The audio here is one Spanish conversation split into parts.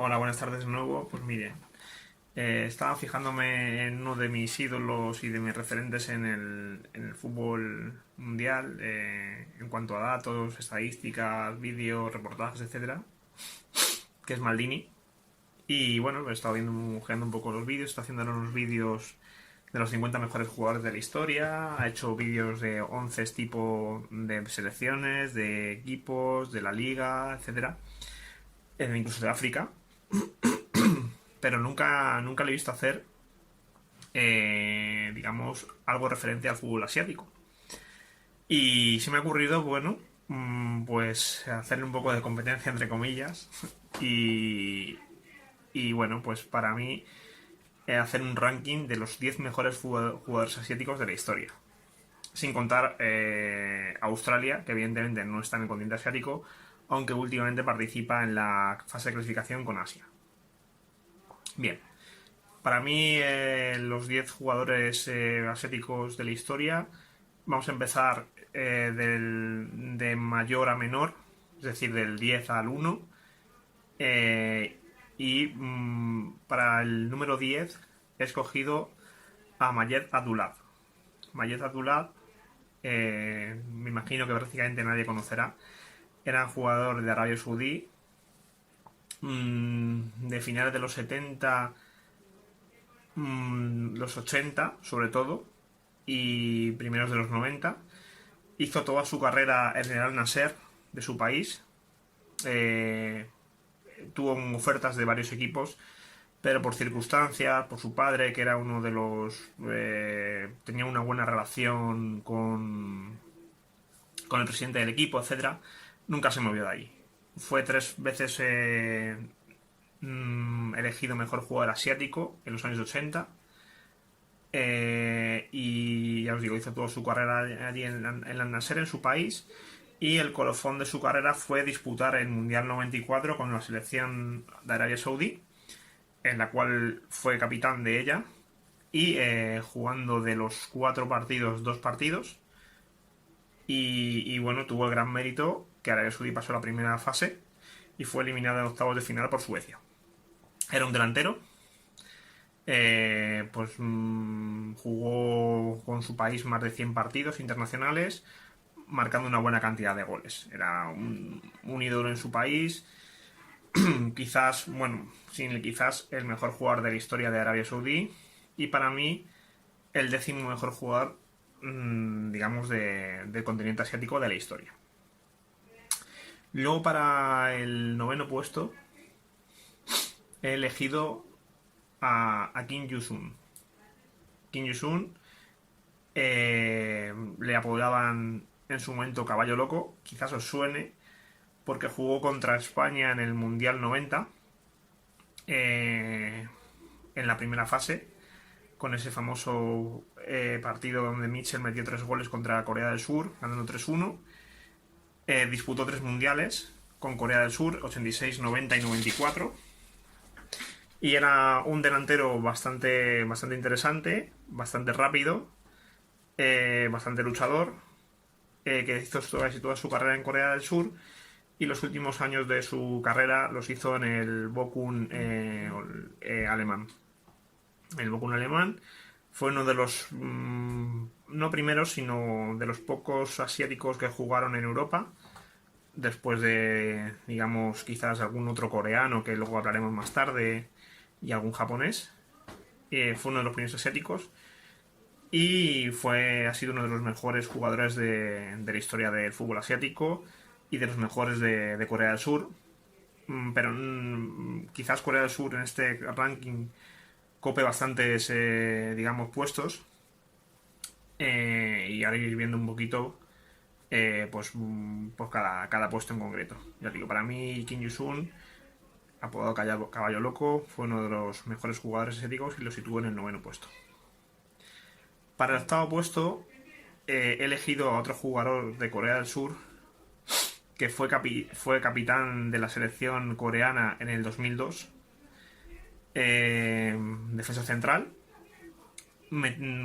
Hola, buenas tardes de nuevo. Pues mire, estaba fijándome en uno de mis ídolos y de mis referentes en el fútbol mundial, en cuanto a datos, estadísticas, vídeos, reportajes, etcétera, que es Maldini. Y bueno, he estado viendo un poco los vídeos, está haciendo unos vídeos de los 50 mejores jugadores de la historia, ha hecho vídeos de 11 tipo de selecciones, de equipos, de la liga, etcétera, incluso de África, pero nunca le he visto hacer, digamos, algo referente al fútbol asiático. Y se me ha ocurrido, bueno, pues hacerle un poco de competencia, entre comillas, y, y bueno, pues para mí hacer un ranking de los 10 mejores jugadores asiáticos de la historia. Sin contar Australia, que evidentemente no está en el continente asiático, aunque últimamente participa en la fase de clasificación con Asia. Bien, para mí, los 10 jugadores asiáticos de la historia, vamos a empezar de mayor a menor, es decir, del 10 al 1. Para el número 10 he escogido a Majed Abdullah. Majed Abdullah, me imagino que prácticamente nadie conocerá. Era un jugador de Arabia Saudí, de finales de los 70, los 80 sobre todo, y primeros de los 90. Hizo toda su carrera en el Al Nasser de su país. Eh, Tuvo ofertas de varios equipos, pero por circunstancias, por su padre, que era uno de los... tenía una buena relación con el presidente del equipo, etcétera, nunca se movió de ahí. Fue 3 veces elegido mejor jugador asiático en los años 80. Y ya os digo, hizo toda su carrera allí en Al Nasser, en su país. Y el colofón de su carrera fue disputar el Mundial 94 con la selección de Arabia Saudí, en la cual fue capitán de ella. Y jugando de los 4 partidos, 2 partidos. Y bueno, tuvo el gran mérito que Arabia Saudí pasó la primera fase y fue eliminada en octavos de final por Suecia. Era un delantero, jugó con su país más de 100 partidos internacionales, marcando una buena cantidad de goles. Era un ídolo en su país, quizás, bueno, sin quizás el mejor jugador de la historia de Arabia Saudí, y para mí el 10º mejor jugador, digamos, del continente asiático de la historia. Luego, para el 9º puesto, he elegido a Kim Ju-sun. Kim Ju-sun, le apodaban en su momento Caballo Loco, quizás os suene, porque jugó contra España en el Mundial 90, en la primera fase, con ese famoso partido donde Mitchell metió 3 goles contra Corea del Sur, ganando 3-1. Disputó 3 mundiales con Corea del Sur, 86, 90 y 94. Y era un delantero bastante interesante, bastante rápido, bastante luchador, que hizo toda su carrera en Corea del Sur, y los últimos años de su carrera los hizo en el Bochum alemán. El Bochum alemán fue uno de los, no primeros, sino de los pocos asiáticos que jugaron en Europa, después de, digamos, quizás algún otro coreano, que luego hablaremos más tarde, y algún japonés. Fue uno de los primeros asiáticos y ha sido uno de los mejores jugadores de la historia del fútbol asiático y de los mejores de Corea del Sur. Pero quizás Corea del Sur en este ranking cope bastantes, digamos, puestos. Y ahora ir viendo un poquito, pues cada puesto en concreto. Ya digo, para mí Kim Ju-sun, apodado Caballo Loco, fue uno de los mejores jugadores asiáticos y lo sitúo en el 9º puesto. Para el 8º puesto, he elegido a otro jugador de Corea del Sur que fue capitán de la selección coreana en el 2002, defensa central.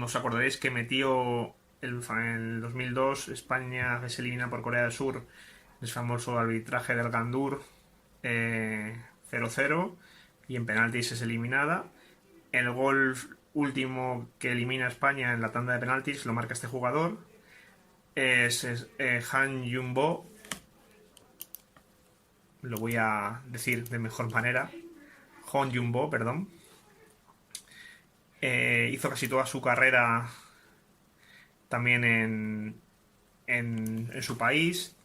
Os acordaréis que metió en el 2002 España se elimina por Corea del Sur, el famoso arbitraje del Gandur, 0-0 y en penaltis es eliminada. El gol último que elimina a España en la tanda de penaltis lo marca este jugador. Es Han Jung-bo. Lo voy a decir de mejor manera. Hong Jung-bo, perdón. Hizo casi toda su carrera también en su país.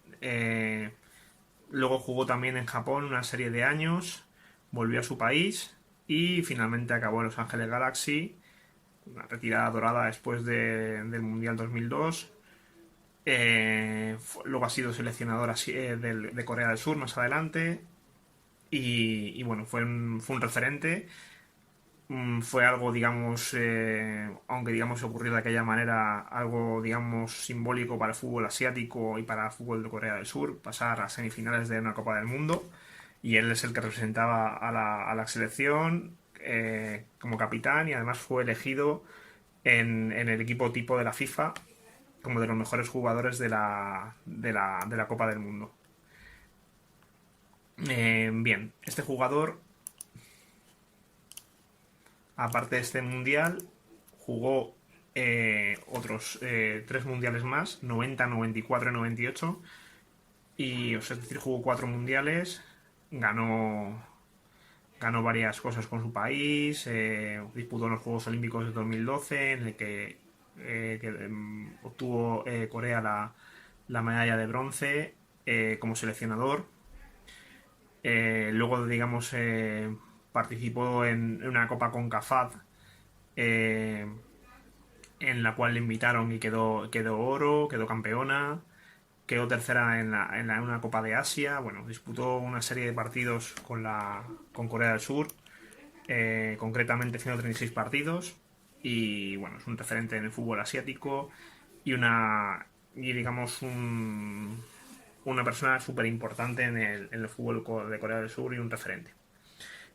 Luego jugó también en Japón una serie de años. Volvió a su país y finalmente acabó en Los Ángeles Galaxy. Una retirada dorada después del Mundial 2002. Luego ha sido seleccionador de Corea del Sur más adelante. Y bueno, fue un referente. Fue algo, digamos, aunque digamos ocurrió de aquella manera, algo, digamos, simbólico para el fútbol asiático y para el fútbol de Corea del Sur, pasar a semifinales de una Copa del Mundo. Y él es el que representaba a la selección como capitán, y además fue elegido en el equipo tipo de la FIFA como de los mejores jugadores de la Copa del Mundo. Bien, este jugador, aparte de este mundial, jugó otros 3 mundiales más, 90, 94 y 98. Y, es decir, jugó 4 mundiales, ganó varias cosas con su país, disputó los Juegos Olímpicos de 2012, en el que obtuvo Corea la medalla de bronce como seleccionador. Luego, digamos, participó en una Copa CONCACAF en la cual le invitaron y quedó oro, quedó campeona, quedó tercera en una Copa de Asia. Bueno, disputó una serie de partidos con Corea del Sur, concretamente 136 partidos, y bueno, es un referente en el fútbol asiático y digamos una persona súper importante en el fútbol de Corea del Sur y un referente.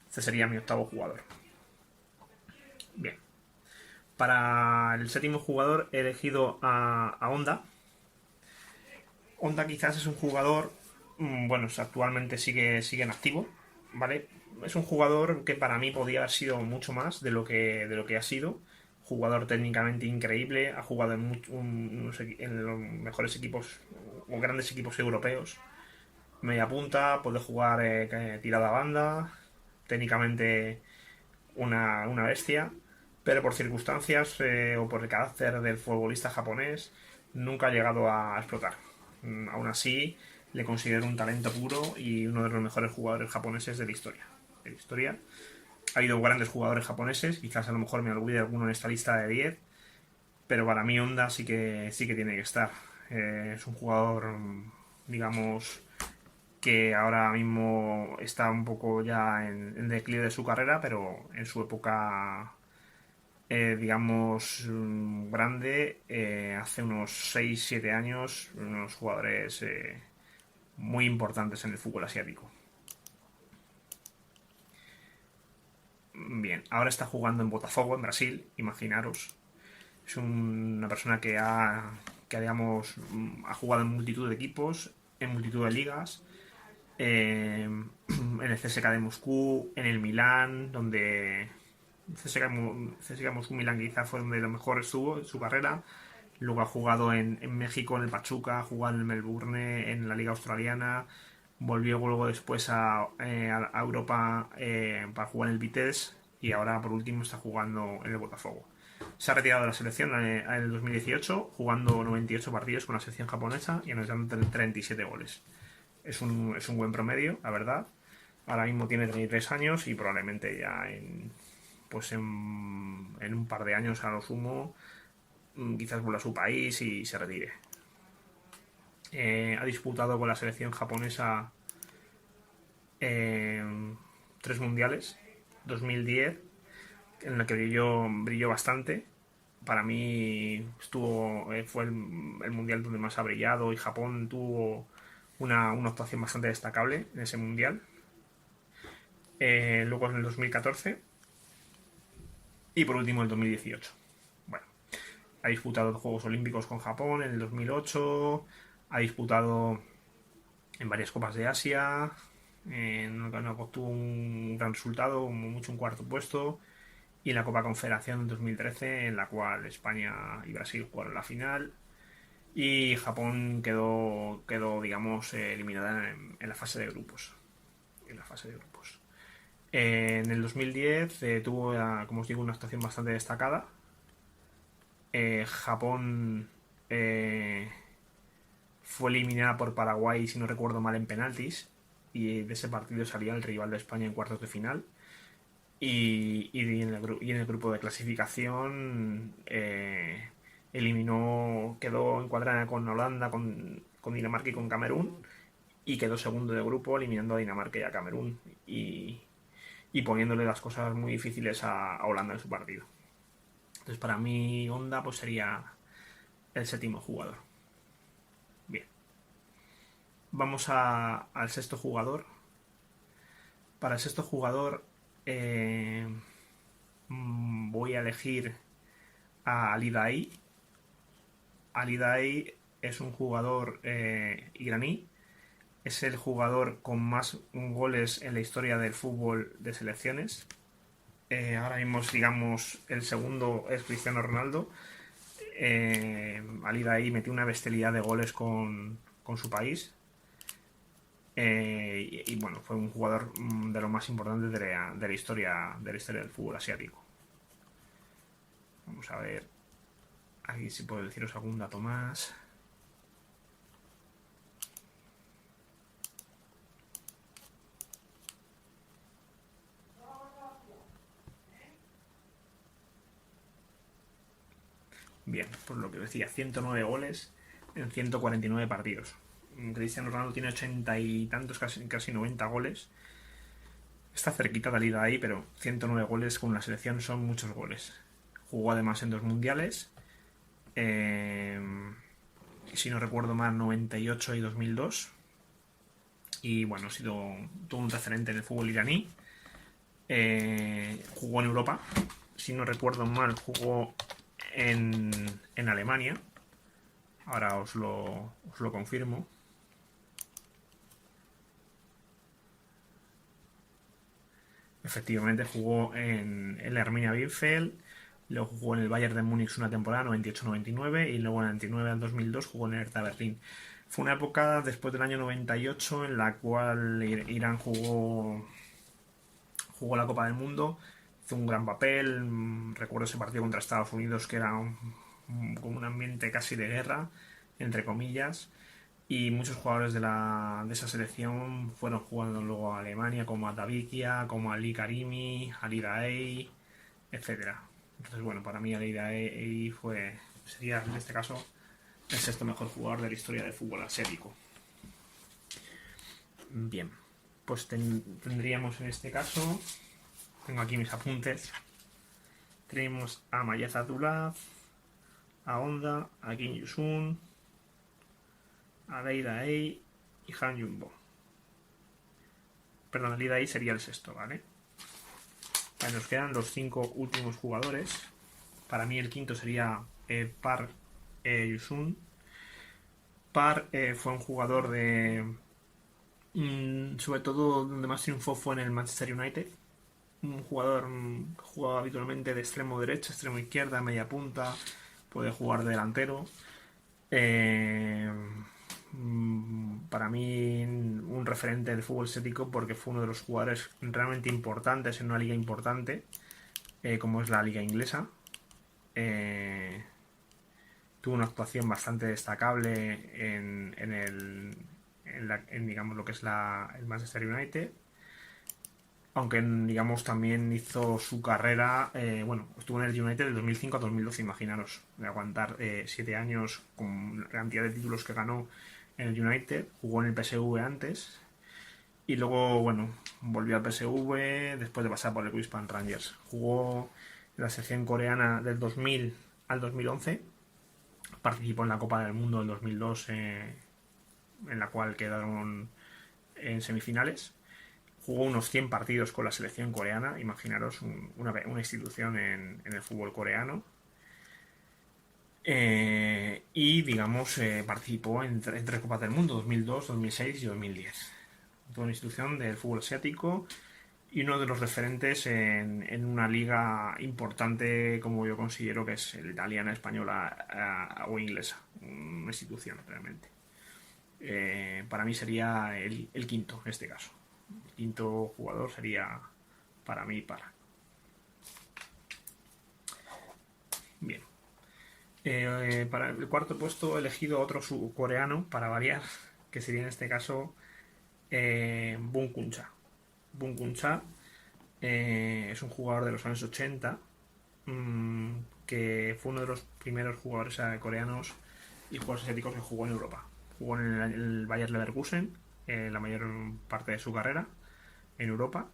Este sería mi 8º jugador. Bien. Para el 7º jugador he elegido a Honda. Honda quizás es un jugador, bueno, actualmente sigue en activo, ¿vale? Es un jugador que para mí podría haber sido mucho más de lo que ha sido. Jugador técnicamente increíble, ha jugado en los mejores equipos o grandes equipos europeos. Media punta, puede jugar tirada a banda, técnicamente una bestia, pero por circunstancias o por el carácter del futbolista japonés nunca ha llegado a explotar. Aún así, le considero un talento puro y uno de los mejores jugadores japoneses de la historia. Ha habido grandes jugadores japoneses, quizás a lo mejor me olvide alguno en esta lista de 10, pero para mí Honda sí que tiene que estar. Es un jugador, digamos, que ahora mismo está un poco ya en declive de su carrera, pero en su época, digamos, grande, hace unos 6-7 años, unos jugadores muy importantes en el fútbol asiático. Bien, ahora está jugando en Botafogo, en Brasil, imaginaros. Es una persona que digamos, ha jugado en multitud de equipos, en multitud de ligas, en el CSKA de Moscú, en el Milán, donde CSKA Moscú Milán quizá fue donde lo mejor estuvo en su carrera. Luego ha jugado en México, en el Pachuca, ha jugado en el Melbourne, en la Liga Australiana. Volvió luego después a Europa para jugar en el Vitesse, y ahora por último está jugando en el Botafogo. Se ha retirado de la selección en el 2018, jugando 98 partidos con la selección japonesa y anotando 37 goles. Es un buen promedio, la verdad. Ahora mismo tiene 33 años y probablemente ya en un par de años a lo sumo quizás vuelva a su país y se retire. Ha disputado con la selección japonesa 3 mundiales. 2010, en la que brilló bastante. Para mí fue el mundial donde más ha brillado, y Japón tuvo una actuación bastante destacable en ese mundial. Luego en el 2014 y por último el 2018. Bueno, ha disputado los Juegos Olímpicos con Japón en el 2008, ha disputado en varias Copas de Asia, no obtuvo un gran resultado, como mucho un cuarto puesto. Y en la Copa Confederación en 2013, en la cual España y Brasil jugaron la final. Y Japón quedó digamos, eliminada en la fase de grupos. En la fase de grupos. En el 2010 tuvo, como os digo, una actuación bastante destacada. Japón eh, fue eliminada por Paraguay, si no recuerdo mal, en penaltis. Y de ese partido salía el rival de España en cuartos de final. Y en el grupo de clasificación quedó encuadrada con Holanda, con Dinamarca y con Camerún. Y quedó segundo de grupo, eliminando a Dinamarca y a Camerún. Y poniéndole las cosas muy difíciles a Holanda en su partido. Entonces, para mí, Honda pues sería el séptimo jugador. Bien. Vamos al sexto jugador. Para el sexto jugador voy a elegir a Ali Daei. Ali Daei es un jugador iraní. Es el jugador con más goles en la historia del fútbol de selecciones. Ahora mismo, digamos, el segundo es Cristiano Ronaldo. Ali Daei metió una bestialidad de goles con su país. Y bueno, fue un jugador de los más importantes de la historia del fútbol asiático. Vamos a ver aquí si puedo deciros algún dato más. Bien, pues lo que decía, 109 goles en 149 partidos. Cristiano Ronaldo tiene 80 y tantos, casi 90 goles. Está cerquita de la liga ahí, pero 109 goles con la selección son muchos goles. Jugó además en 2 mundiales. Si no recuerdo mal, 98 y 2002. Y bueno, ha sido todo un referente en el fútbol iraní. Jugó en Europa. Si no recuerdo mal, jugó en Alemania. Ahora os lo confirmo. Efectivamente jugó en la Arminia Bielefeld, luego jugó en el Bayern de Múnich una temporada, 98-99, y luego en el 99 al 2002 jugó en el Hertha Berlín. Fue una época después del año 98 en la cual Irán jugó la Copa del Mundo, hizo un gran papel. Recuerdo ese partido contra Estados Unidos, que era como un ambiente casi de guerra, entre comillas. Y muchos jugadores de esa selección fueron jugando luego a Alemania, como a Tabikia, como a Ali Karimi, Ali Daei, etcétera. Entonces, bueno, para mí Ali Daei sería en este caso el sexto mejor jugador de la historia del fútbol asiático. Bien, pues tendríamos en este caso, tengo aquí mis apuntes, tenemos a Mayaz Abdullah, a Honda, a Kim Yusun, a Lei Daei y Han Jumbo. Perdón, Lei Daei sería el sexto, ¿vale? Nos quedan los 5 últimos jugadores. Para mí el quinto sería Park Yusun. Park fue un jugador sobre todo donde más triunfó fue en el Manchester United. Un jugador que jugaba habitualmente de extremo derecho, extremo izquierda, media punta. Puede jugar de delantero. Para mí un referente del fútbol asiático, porque fue uno de los jugadores realmente importantes en una liga importante, como es la liga inglesa. Tuvo una actuación bastante destacable en digamos lo que es el Manchester United, aunque digamos también hizo su carrera, estuvo en el United del 2005 a 2012, imaginaros, de aguantar 7 años con la cantidad de títulos que ganó en el United. Jugó en el PSV antes y luego, bueno, volvió al PSV después de pasar por el Brisbane Rangers. Jugó en la selección coreana del 2000 al 2011, participó en la Copa del Mundo del 2002, en la cual quedaron en semifinales. Jugó unos 100 partidos con la selección coreana, imaginaros una institución en el fútbol coreano. Y digamos participó en 3 Copas del Mundo, 2002, 2006 y 2010. toda una institución del fútbol asiático y uno de los referentes en una liga importante como yo considero que es la italiana, española o inglesa, una institución realmente. Para mí sería el quinto en este caso. El quinto jugador sería para mí para. Bien. Para el cuarto puesto he elegido otro coreano para variar, que sería en este caso Bun Kun-cha. Bun Kun-cha es un jugador de los años 80 que fue uno de los primeros jugadores coreanos y jugadores asiáticos que jugó en Europa. Jugó en el Bayer Leverkusen la mayor parte de su carrera en Europa.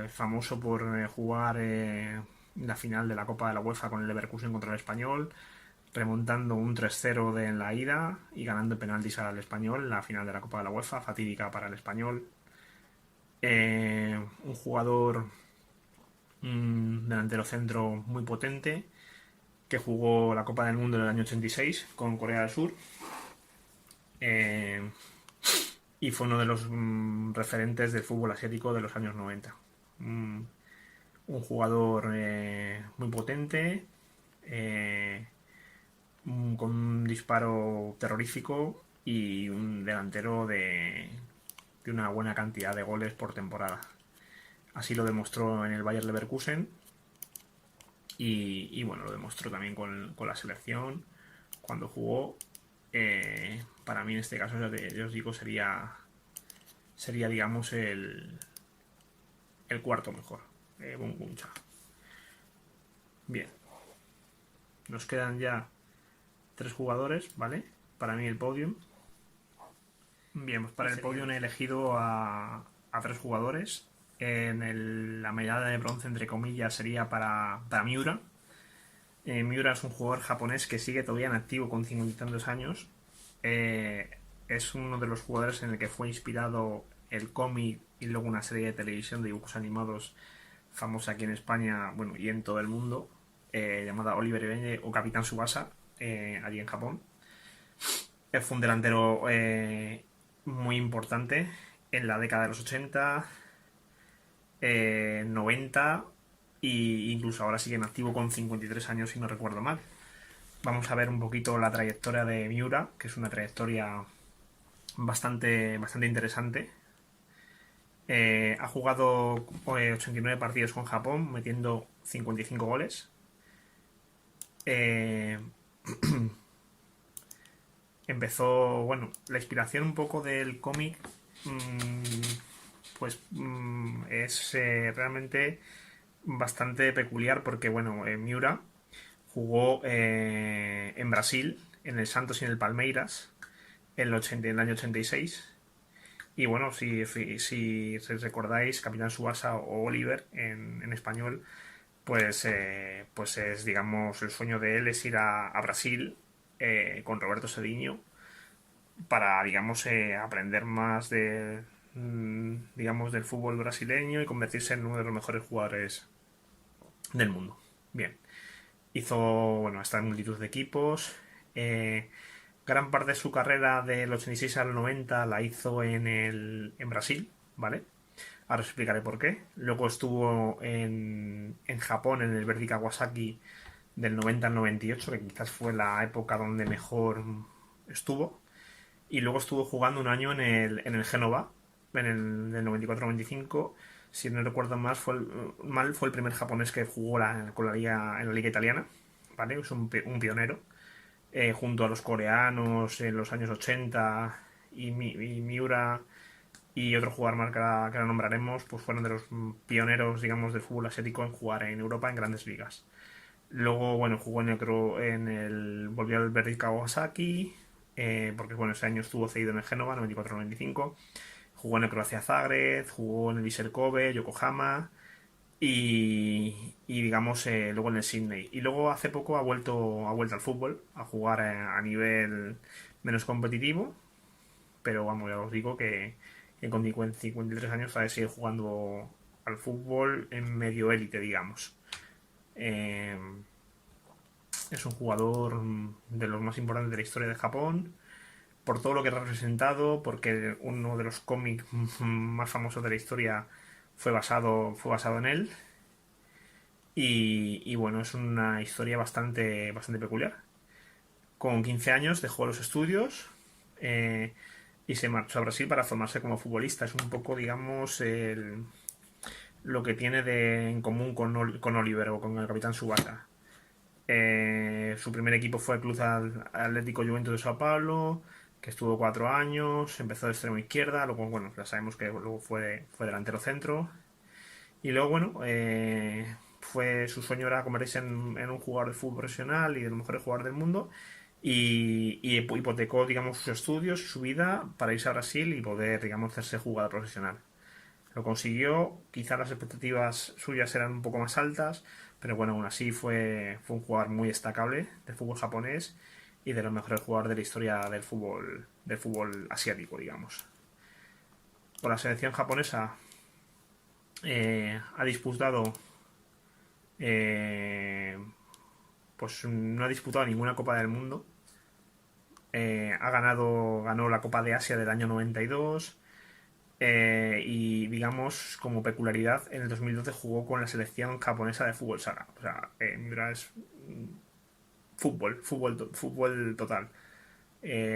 Famoso por jugar la final de la Copa de la UEFA con el Leverkusen contra el Español, remontando un 3-0 en la ida y ganando penaltis al Español en la final de la Copa de la UEFA, fatídica para el Español. Un jugador delantero centro muy potente que jugó la Copa del Mundo en el año 86 con Corea del Sur y fue uno de los referentes del fútbol asiático de los años 90. Un jugador muy potente, con un disparo terrorífico y un delantero de una buena cantidad de goles por temporada. Así lo demostró en el Bayer Leverkusen y bueno, lo demostró también con la selección cuando jugó. Para mí en este caso, yo os digo, sería digamos el cuarto mejor, Bun Kun-cha. Bien, nos quedan ya 3 jugadores, ¿vale? Para mí el podium. Bien, pues para el podium he elegido a 3 jugadores. La medalla de bronce, entre comillas, sería para Miura. Miura es un jugador japonés que sigue todavía en activo con 50 y tantos años. Es uno de los jugadores en el que fue inspirado el cómic y luego una serie de televisión de dibujos animados famosa aquí en España, bueno, y en todo el mundo, llamada Oliver y Benji o Capitán Tsubasa, allí en Japón. Fue un delantero muy importante en la década de los 80, 90 e incluso ahora sigue en activo con 53 años si no recuerdo mal. Vamos a ver un poquito la trayectoria de Miura, que es una trayectoria bastante interesante. Ha jugado 89 partidos con Japón, metiendo 55 goles. Empezó, bueno, la inspiración un poco del cómic, pues es realmente bastante peculiar porque, bueno, Miura jugó en Brasil, en el Santos y en el Palmeiras, en el año 86. Y bueno, si recordáis, Capitán Tsubasa o Oliver en español, pues es, digamos, el sueño de él es ir a Brasil con Roberto Cediño para, digamos, aprender más digamos, del fútbol brasileño y convertirse en uno de los mejores jugadores del mundo. Bien, hizo, bueno, hasta en multitud de equipos. Gran parte de su carrera del 86 al 90 la hizo en Brasil, ¿vale? Ahora os explicaré por qué. Luego estuvo en Japón, en el Verdy Kawasaki, del 90 al 98, que quizás fue la época donde mejor estuvo. Y luego estuvo jugando un año en el Génova, del 94-95. Si no recuerdo mal, fue el primer japonés que jugó con la liga, en la liga italiana, ¿vale? Es un pionero. Junto a los coreanos en los años 80 y Miura y otro jugador más que ahora nombraremos, pues fueron de los pioneros, digamos, del fútbol asiático en jugar en Europa en grandes ligas. Luego, bueno, jugó volvió al Verdy Kawasaki, porque bueno, ese año estuvo cedido en el Génova, 94-95. Jugó en el Croacia Zagreb, jugó en el Vissel Kobe, Yokohama y digamos luego en el Sydney. Y luego hace poco ha vuelto al fútbol, a jugar a nivel menos competitivo, pero vamos, ya os digo que con 53 años todavía sigue jugando al fútbol en medio élite, digamos. Es un jugador de los más importantes de la historia de Japón. por todo lo que ha representado, porque uno de los cómics más famosos de la historia fue basado en él. Y bueno, es una historia bastante peculiar. Con 15 años dejó los estudios eh, y se marchó a Brasil para formarse como futbolista. Es un poco, digamos, lo que tiene en común con Oliver o con el Capitán Subasa. Su primer equipo fue el Club Atlético Juventus de Sao Paulo, que estuvo 4 años, empezó de extremo izquierda, luego, bueno, ya sabemos que luego fue delantero centro. Y luego, bueno, su sueño era convertirse en un jugador de fútbol profesional y de los mejores jugadores del mundo. Y hipotecó, digamos, sus estudios y su vida para irse a Brasil y poder, digamos, hacerse jugador profesional. Lo consiguió, quizás las expectativas suyas eran un poco más altas, pero bueno, aún así fue un jugador muy destacable del fútbol japonés y de los mejores jugadores de la historia del fútbol asiático, digamos. Con la selección japonesa ha disputado, eh, pues no ha disputado ninguna Copa del Mundo. Ganó la Copa de Asia del año 92. Y digamos, como peculiaridad, en el 2012 jugó con la selección japonesa de fútbol sala. O sea, mira, es fútbol total.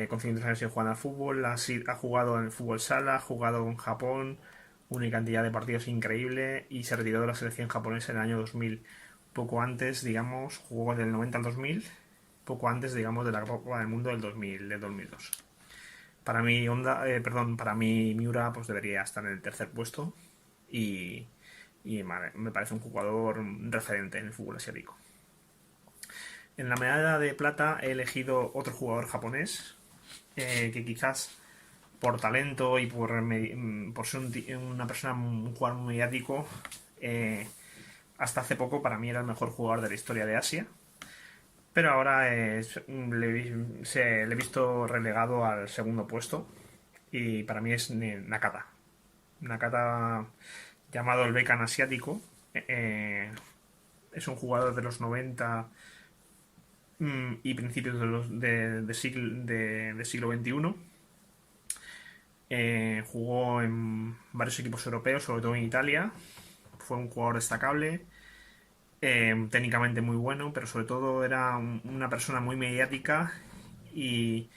Con 500 años sigue jugando al fútbol, ha jugado en el fútbol sala, ha jugado en Japón, una cantidad de partidos increíble y se retiró de la selección japonesa en el año 2000. Poco antes, digamos, jugó del 90 al 2000, poco antes, digamos, de la Copa del Mundo del 2002. Para mí Miura pues debería estar en el tercer puesto y, me parece un jugador referente en el fútbol asiático. En la medalla de plata he elegido otro jugador japonés que quizás por talento y por ser una persona, un jugador muy mediático, hasta hace poco para mí era el mejor jugador de la historia de Asia. Pero ahora le he visto relegado al segundo puesto y para mí es Nakata. Nakata, llamado el Beckham asiático, es un jugador de los 90 y principios de siglo XXI. Jugó en varios equipos europeos, sobre todo en Italia. Fue un jugador destacable, técnicamente muy bueno, pero sobre todo era una persona muy mediática y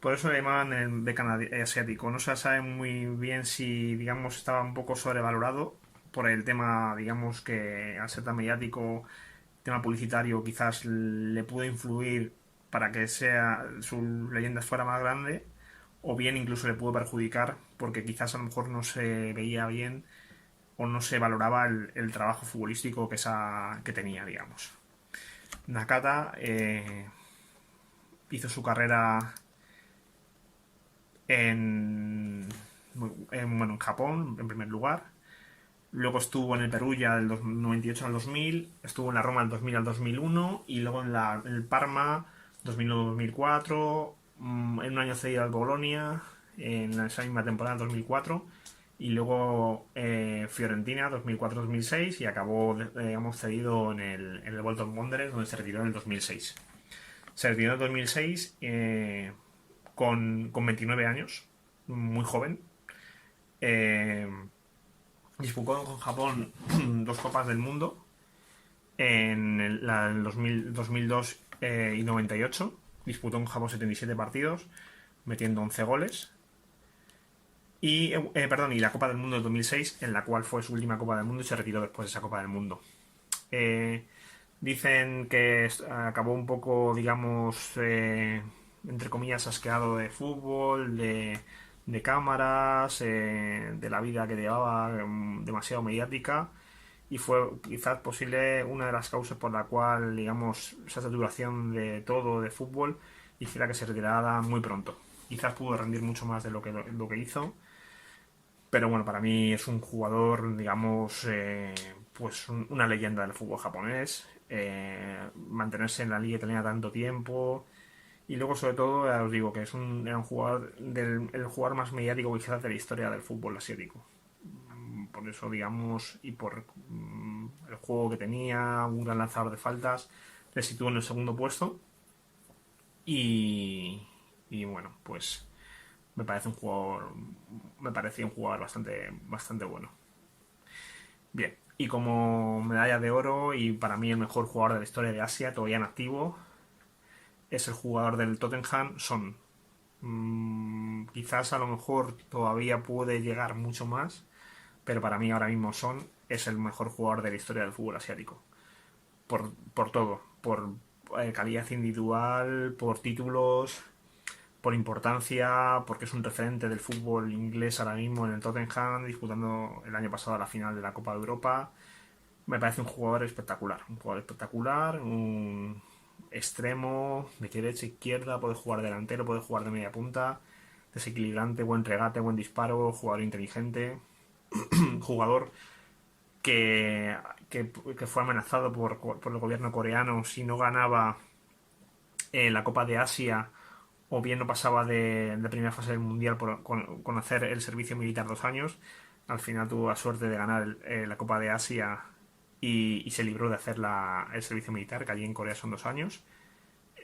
por eso le llamaban el Beckham asiático. No se sabe muy bien si, digamos, estaba un poco sobrevalorado por el tema, digamos, que al ser tan mediático, tema publicitario, quizás le pudo influir para que su leyenda fuera más grande, o bien incluso le pudo perjudicar porque quizás a lo mejor no se veía bien o no se valoraba el trabajo futbolístico que tenía, digamos. Nakata hizo su carrera en, en Japón, en primer lugar. Luego estuvo en el Perugia del 98 al 2000, estuvo en la Roma del 2000 al 2001 y luego en el Parma 2001-2004, en un año cedido al Bolonia en esa misma temporada 2004 y luego Fiorentina 2004-2006 y acabó, digamos, cedido en el Bolton Wanderers donde se retiró en el 2006. Se retiró en el 2006 con 29 años, muy joven. Eh, Disputó con Japón dos Copas del Mundo en el 2002 y 98. Disputó en Japón 77 partidos, metiendo 11 goles. Y la Copa del Mundo del 2006, en la cual fue su última Copa del Mundo y se retiró después de esa Copa del Mundo. Dicen que acabó un poco, digamos, entre comillas, asqueado de fútbol, de cámaras, de la vida que llevaba demasiado mediática y fue quizás posible una de las causas por la cual, digamos, esa saturación de todo de fútbol hiciera que se retirara muy pronto. Quizás pudo rendir mucho más de lo que hizo, pero bueno, para mí es un jugador, digamos, pues una leyenda del fútbol japonés. Mantenerse en la liga italiana tanto tiempo. Y luego, sobre todo, ya os digo que era un jugador el jugador más mediático quizás de la historia del fútbol asiático. Por eso, digamos, y por el juego que tenía, un gran lanzador de faltas, le situó en el segundo puesto. Y, Y bueno, pues me parece un jugador, me parecía un jugador bastante bueno. Bien, y como medalla de oro y para mí el mejor jugador de la historia de Asia, todavía en activo, es el jugador del Tottenham, Son. Quizás a lo mejor todavía puede llegar mucho más, pero para mí ahora mismo Son es el mejor jugador de la historia del fútbol asiático. Por todo, por calidad individual, por títulos, por importancia, porque es un referente del fútbol inglés ahora mismo en el Tottenham, disputando el año pasado la final de la Copa de Europa. Me parece un jugador espectacular, un extremo, de derecha, izquierda, puede jugar delantero, puede jugar de media punta, desequilibrante, buen regate, buen disparo, jugador inteligente, jugador que, que fue amenazado por el gobierno coreano si no ganaba la Copa de Asia o bien no pasaba de primera fase del Mundial con hacer el servicio militar 2 años. Al final tuvo la suerte de ganar la Copa de Asia y se libró de hacer el servicio militar, que allí en Corea son 2 años.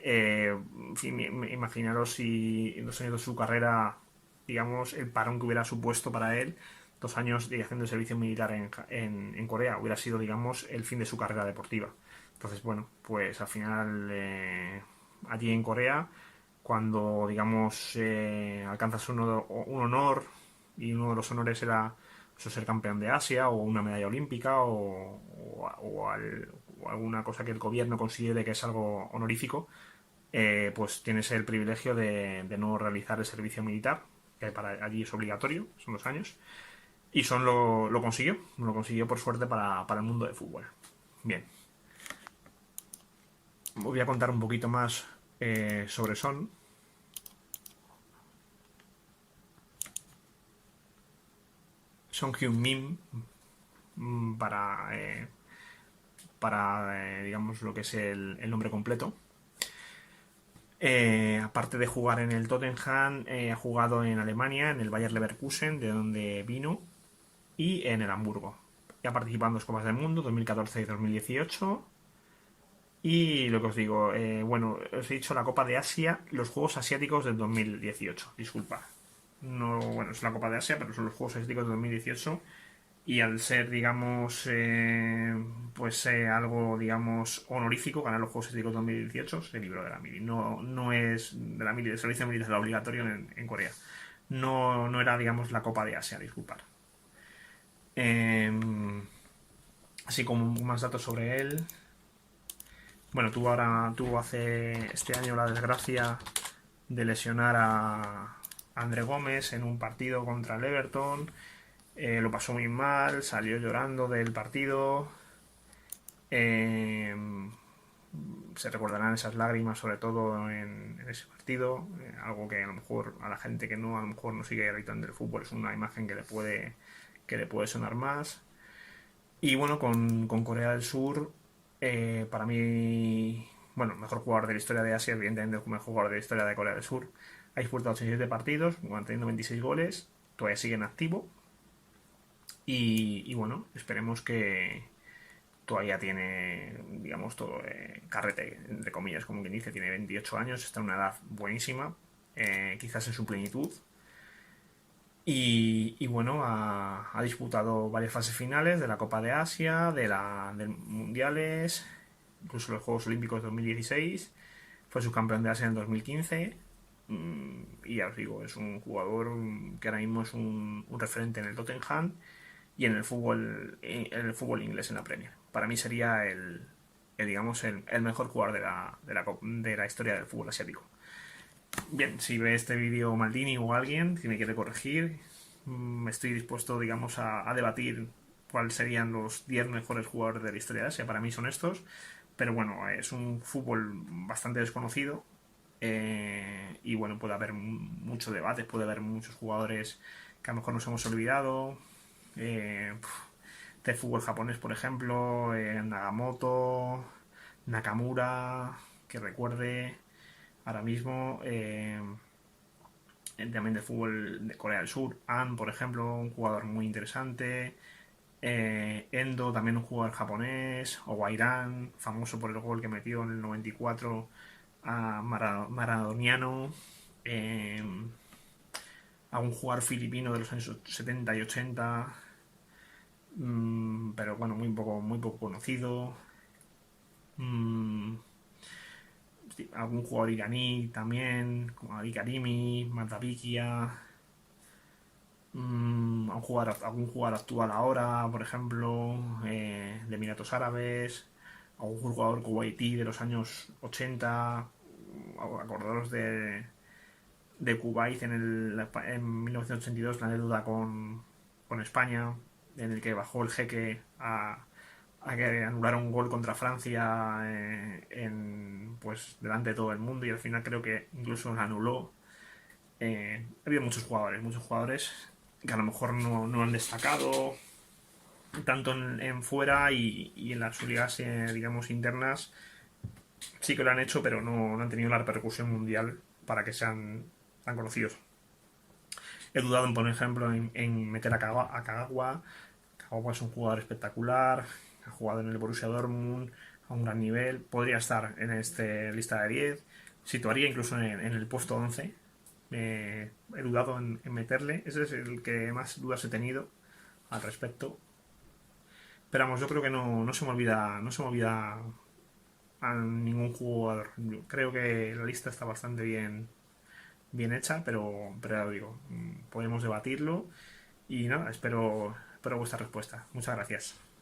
En fin, imaginaros si en 2 años de su carrera, digamos, el parón que hubiera supuesto para él, 2 años de haciendo el servicio militar en Corea, hubiera sido, digamos, el fin de su carrera deportiva. Entonces, bueno, pues al final allí en Corea, cuando, digamos, alcanzas un honor y uno de los honores era ser campeón de Asia o una medalla olímpica o alguna cosa que el gobierno considere que es algo honorífico, pues tienes el privilegio de no realizar el servicio militar, que para allí es obligatorio, son 2 años, y Son lo consiguió por suerte para el mundo del fútbol. Bien, voy a contar un poquito más sobre Son. Son Heung-min, para digamos, lo que es el nombre completo. Aparte de jugar en el Tottenham, ha jugado en Alemania, en el Bayer Leverkusen, de donde vino, y en el Hamburgo. Ha participado en 2 Copas del Mundo, 2014 y 2018. Y lo que os digo, bueno, os he dicho la Copa de Asia, los Juegos Asiáticos del 2018, disculpa. No, bueno, es la Copa de Asia, pero son los Juegos Asiáticos del 2018. Y al ser, digamos, pues algo, digamos, honorífico, ganar los Juegos Asiáticos 2018, se libró de la mili. No es de la mili, del servicio militar obligatorio en Corea. No era, digamos, la Copa de Asia, disculpar. Eh, Así como más datos sobre él. Bueno, tuvo hace este año la desgracia de lesionar a André Gómez en un partido contra el Everton. Lo pasó muy mal, salió llorando del partido. Eh, Se recordarán esas lágrimas, sobre todo en ese partido. Algo que a lo mejor a la gente que no, a lo mejor no sigue habituando del fútbol, es una imagen que le puede sonar más. Y bueno, con Corea del Sur, para mí, bueno, mejor jugador de la historia de Asia, evidentemente el mejor jugador de la historia de Corea del Sur. Ha disputado 87 partidos, manteniendo 26 goles, todavía sigue en activo. Y bueno, esperemos que todavía tiene, digamos, todo carrete, entre comillas, como quien dice, tiene 28 años, está en una edad buenísima, quizás en su plenitud. Y bueno, ha disputado varias fases finales de la Copa de Asia, de Mundiales, incluso los Juegos Olímpicos de 2016. Fue subcampeón de Asia en 2015. Y ya os digo, es un jugador que ahora mismo es un referente en el Tottenham y en el fútbol inglés en la Premier. Para mí sería digamos, el mejor jugador de la historia del fútbol asiático. Bien, si ve este vídeo Maldini o alguien que me quiere corregir, estoy dispuesto, digamos, a debatir cuáles serían los 10 mejores jugadores de la historia de Asia. Para mí son estos, pero bueno, es un fútbol bastante desconocido. Y bueno, puede haber mucho debate, puede haber muchos jugadores que a lo mejor nos hemos olvidado. eh, de fútbol japonés, por ejemplo, Nagamoto, Nakamura, que recuerde ahora mismo. También de fútbol de Corea del Sur, An, por ejemplo, un jugador muy interesante. Endo, también un jugador japonés. O Wairan, famoso por el gol que metió en el 94 a Maradoniano. eh, algún jugador filipino de los años 70 y 80, pero bueno, muy poco conocido. Mm, sí, algún jugador iraní también, como Ali Karimi, Matavikia. Algún jugador actual ahora, por ejemplo, de Emiratos Árabes, algún jugador kuwaití de los años 80, acordaros de Kuwait en 1982, la anécdota con España, en el que bajó el jeque a que anular un gol contra Francia pues delante de todo el mundo, y al final creo que incluso lo anuló. Ha habido muchos jugadores que a lo mejor no han destacado tanto en fuera y en las ligas, digamos, internas. Sí que lo han hecho, pero no han tenido la repercusión mundial para que sean tan conocidos. He dudado, por ejemplo, en meter a Kagawa. Kagawa es un jugador espectacular, ha jugado en el Borussia Dortmund a un gran nivel, podría estar en esta lista de 10, situaría incluso en el puesto 11. He dudado en meterle, ese es el que más dudas he tenido al respecto. Pero vamos, yo creo que no se me olvida, no se me olvida a ningún jugador. Yo creo que la lista está bastante bien hecha, pero ya lo digo, podemos debatirlo y nada, espero vuestra respuesta. Muchas gracias.